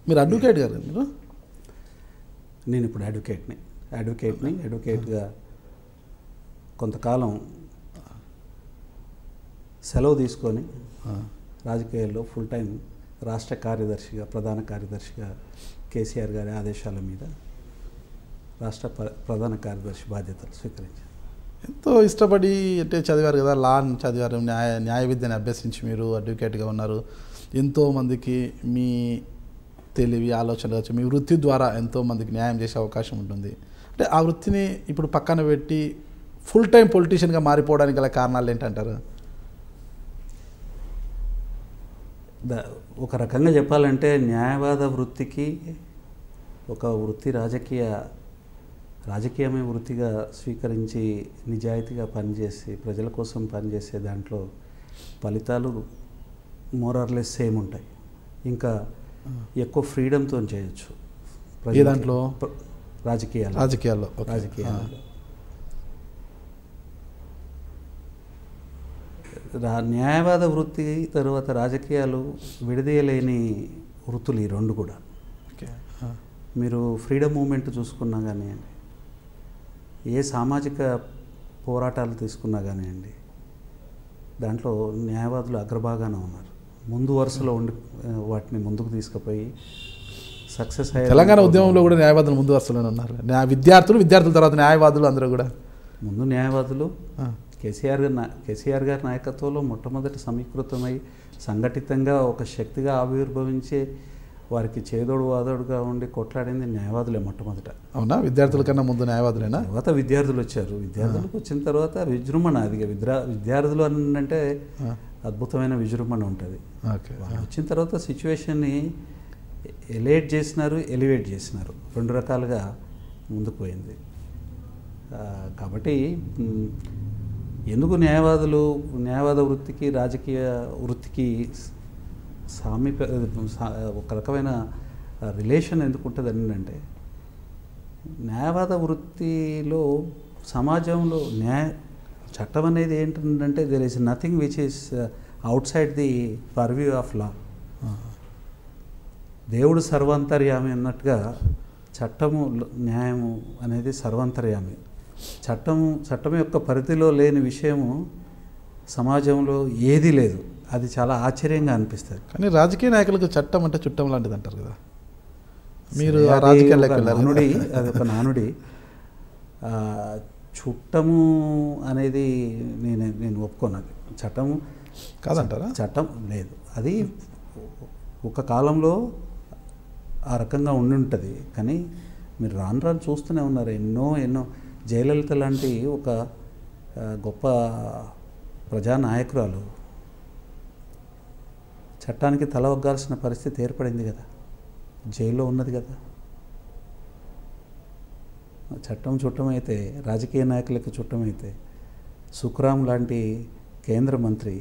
మీరు అడ్వకేట్ గారు మీరు? నేను ఇప్పుడు అడ్వకేట్గా కొంతకాలం సెలవు తీసుకొని రాజకీయాల్లో ఫుల్ టైం రాష్ట్ర కార్యదర్శిగా, ప్రధాన కార్యదర్శిగా కేసీఆర్ గారి ఆదేశాల మీద రాష్ట్ర ప్రధాన కార్యదర్శి బాధ్యతలు స్వీకరించారు. ఎంతో ఇష్టపడి అంటే చదివారు కదా, లా చదివారు, న్యాయ విద్యను అభ్యసించి మీరు అడ్వకేట్గా ఉన్నారు. ఎంతోమందికి మీ తెలివి, ఆలోచనలు వచ్చి మీ వృత్తి ద్వారా ఎంతోమందికి న్యాయం చేసే అవకాశం ఉంటుంది. అంటే ఆ వృత్తిని ఇప్పుడు పక్కన పెట్టి ఫుల్ టైం పొలిటీషియన్గా మారిపోవడానికి గల కారణాలు ఏంటంటారు? ఒక రకంగా చెప్పాలంటే న్యాయవాద వృత్తికి ఒక వృత్తి రాజకీయమే వృత్తిగా స్వీకరించి నిజాయితీగా పనిచేసి ప్రజల కోసం పనిచేసే దాంట్లో ఫలితాలు మోరార్లెస్ సేమ్ ఉంటాయి. ఇంకా ఎక్కువ ఫ్రీడమ్తో చేయొచ్చు. ఈ దాంట్లో రాజకీయాల్లో న్యాయవాద వృత్తి తర్వాత రాజకీయాలు విడదీయలేని వృత్తులు ఈ రెండు కూడా. మీరు ఫ్రీడమ్ మూమెంట్ చూసుకున్నా కానివ్వండి, ఏ సామాజిక పోరాటాలు తీసుకున్నా కానివ్వండి, దాంట్లో న్యాయవాదులు అగ్రభాగాన ఉన్నారు. ముందు వరుసలో ఉండి వాటిని ముందుకు తీసుకుపోయి సక్సెస్ అయ్యారు. తెలంగాణ ఉద్యమంలో కూడా న్యాయవాదులు ముందు వరుసలోనే ఉన్నారు. విద్యార్థుల తర్వాత న్యాయవాదులు అందరూ కూడా. ముందు న్యాయవాదులు కేసీఆర్ గారి నాయకత్వంలో మొట్టమొదటి సమీకృతమై సంఘటితంగా ఒక శక్తిగా ఆవిర్భవించే వారికి చేదోడు వాదోడుగా ఉండి కొట్లాడింది న్యాయవాదులే మొట్టమొదట. అవునా? విద్యార్థుల కన్నా ముందు న్యాయవాదులేనా? తర్వాత విద్యార్థులు వచ్చారు. విద్యార్థులకు వచ్చిన తర్వాత విజృంభణ, అది విద్యార్థులు అంటే అద్భుతమైన విజృంభణ ఉంటుంది. వాళ్ళు వచ్చిన తర్వాత సిచ్యువేషన్ని ఎలివేట్ చేసినారు, రెండు రకాలుగా ముందుకు పోయింది. కాబట్టి ఎందుకు న్యాయవాద వృత్తికి రాజకీయ వృత్తికి ఒక రకమైన రిలేషన్ ఎందుకు ఉంటుంది అంటే, న్యాయవాద వృత్తిలో సమాజంలో చట్టం అనేది ఏంటంటే there is nothing which is out side the purview of law. దేవుడు సర్వాంతర్యామి అన్నట్టుగా చట్టము, న్యాయము అనేది సర్వాంతర్యామి. చట్టం యొక్క పరిధిలో లేని విషయము సమాజంలో ఏదీ లేదు. అది చాలా ఆశ్చర్యంగా అనిపిస్తుంది. కానీ రాజకీయ నాయకులకు చట్టం అంటే చుట్టం లాంటిది అంటారు కదా మీరు? రాజకీయాల్లోకి అది ఒక నానుడి. చుట్టము అనేది నేను ఒప్పుకోను. చట్టము కాదంటారా? చట్టం లేదు, అది ఒక కాలంలో ఆ రకంగా ఉండి ఉంటుంది. కానీ మీరు రాను చూస్తూనే ఉన్నారు. ఎన్నో జయలలిత లాంటి ఒక గొప్ప ప్రజానాయకురాలు చట్టానికి తల ఒగ్గాల్సిన పరిస్థితి ఏర్పడింది కదా, జైల్లో ఉన్నది కదా. చుట్టమైతే రాజకీయ నాయకులకు చుట్టమైతే సుఖరాం లాంటి కేంద్ర మంత్రి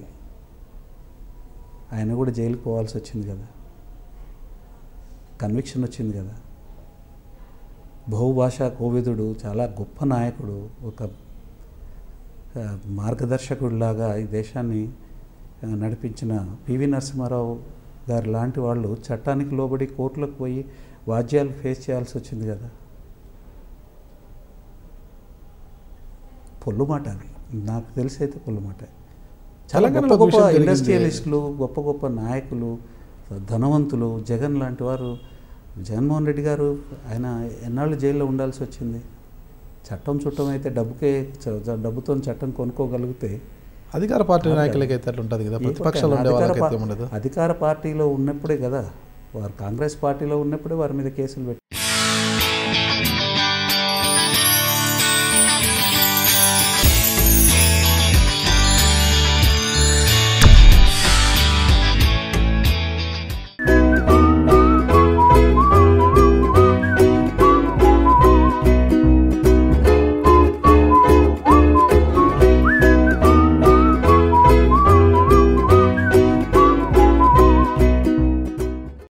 ఆయన కూడా జైలుకు పోవాల్సి వచ్చింది కదా, కన్విక్షన్ వచ్చింది కదా. బహుభాషా కోవిదుడు, చాలా గొప్ప నాయకుడు, ఒక మార్గదర్శకుడిలాగా ఈ దేశాన్ని నడిపించిన పివి నరసింహారావు గారు లాంటి వాళ్ళు చట్టానికి లోబడి కోర్టులకు పోయి వాద్యాలు ఫేస్ చేయాల్సి వచ్చింది కదా. పొల్లు మాట అది, నాకు తెలిసి అయితే పొల్లు మాట. చాలా గొప్ప ఇండస్ట్రియలిస్టులు, గొప్ప నాయకులు, ధనవంతులు, జగన్ లాంటి వారు, జగన్మోహన్ రెడ్డి గారు, ఆయన ఎన్నాళ్ళు జైల్లో ఉండాల్సి వచ్చింది. చుట్టం అయితే డబ్బుతో చట్టం కొనుక్కోగలిగితే, అధికార పార్టీ నాయకులకైతే అట్లా ఉంటుంది కదా, ప్రతిపక్షాలు ఉండే వాళ్ళకైతే ఉండదు. అధికార పార్టీలో ఉన్నప్పుడే కదా, వారు కాంగ్రెస్ పార్టీలో ఉన్నప్పుడే వారి మీద కేసులు పెట్టి